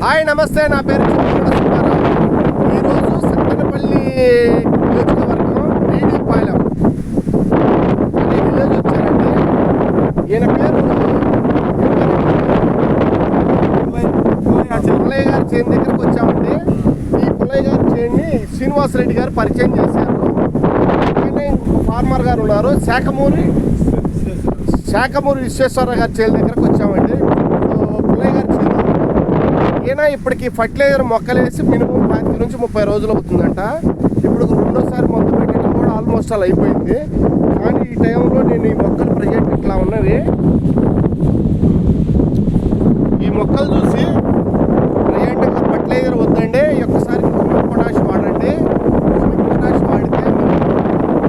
Hi నమస్తే, నా పేరు సుబ్బారావు. ఈరోజు సత్తెనపల్లి నియోజకవర్గం నీడిపాలెం అనే విలేజ్ వచ్చారండి. ఈయన పేరు పుల్లయ్య గారి చేను దగ్గరకు వచ్చామండి. ఈ పుల్లయ్య గారి చేన్ని శ్రీనివాసరెడ్డి గారు పరిచయం చేశారు. ఈయన ఇంకొక ఫార్మర్ గారు ఉన్నారు, శాఖమూరి విశ్వేశ్వరరావు గారి చేను దగ్గరకు వచ్చామండి. పుల్లయ్య గారి చేను ఈయన ఇప్పటికి ఫర్టిలైజర్ మొక్కలు వేసి మినిమం 25 నుంచి 30 రోజులు అవుతుందంట. ఇప్పుడు రెండోసారి మందు పెట్టడం కూడా ఆల్మోస్ట్ అలా అయిపోయింది. కానీ ఈ టైంలో నేను ఈ మొక్కలు ప్రజెంట్ ఇట్లా ఉన్నవి. ఈ మొక్కలు చూసి ప్రజెంట్గా ఫర్టిలైజర్ వద్దండి, ఒక్కసారి పొటాష్ వాడండి. పొటాష్ వాడితే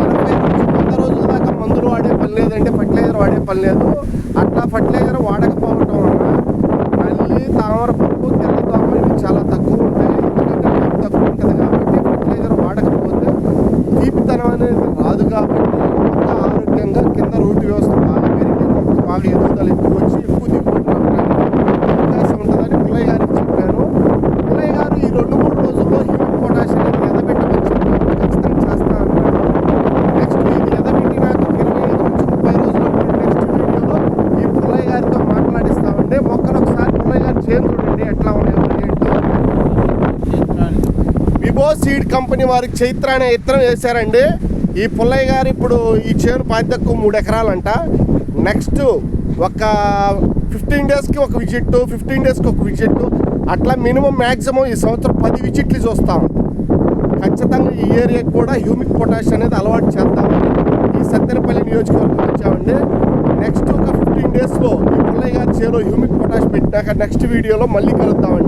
80 నుంచి 100 రోజుల దాకా మందులు వాడే పని లేదండి, ఫర్టిలైజర్ వాడే పని లేదు. అట్లా ఫర్టిలైజర్ వాడకపోవటం వల్ల నల్లి, తామరపప్పు, తెల్లదోమ ఇవి చాలా తక్కువ ఉంటాయి. ఎందుకంటే తీపి తక్కువ ఉంటుంది కాబట్టి ఫర్టిలైజర్ వాడకపోతే తీపితనం అనేది రాదు. కాబట్టి మొక్క ఆరోగ్యంగా కింద రూట్ వ్యవస్థ బాగా పెరిగి మొక్క బాగా ఎదుగుదల ఎక్కువ వచ్చి ఎక్కువ దిగుబడి రావడానికి అవకాశం ఉంటుందని పుల్లయ్య గారికి చెప్పాను. పుల్లయ్య గారు ఈ 2-3 రోజుల్లో హ్యూమిక్ పొటాష్ అనేది ఎదబెట్టమని చెప్పాను. ఖచ్చితంగా చేస్తా అన్నాను. నెక్స్ట్ ఇది ఎదబెట్టినాక 25 నుంచి 30 రోజుల్లో నెక్స్ట్ వీడియోలో ఈ పుల్లయ్య గారితో మాట్లాడిస్తామండి. మొక్కలు ఒకసారి పుల్లయ్య గారు చేను చూడండి ఎట్లా ఉన్నాయో. విభో సీడ్ కంపెనీ వారికి చైత్ర అనే విత్తనం వేశారండి. ఈ పుల్లయ్య గారు ఇప్పుడు ఈ చేను 3 ఎకరాలంట. నెక్స్ట్ ఒక 15 డేస్కి ఒక విజిట్, 15 డేస్కి ఒక విజిట్, అట్లా మినిమం మ్యాక్సిమం ఈ సంవత్సరం 10 విజిట్లు చూస్తాం. ఖచ్చితంగా ఈ ఏరియాకి కూడా హ్యూమిక్ పొటాష్ అనేది అలవాటు చేద్దాం. ఈ సత్తెనపల్లి నియోజకవర్గం వచ్చామండి. నెక్స్ట్ ఒక 15 డేస్లో ఈ పుల్లయ్య గారి చేలో హ్యూమిక్ పొటాష్ పెట్టినాక నెక్స్ట్ వీడియోలో మళ్ళీ కలుద్దామండి.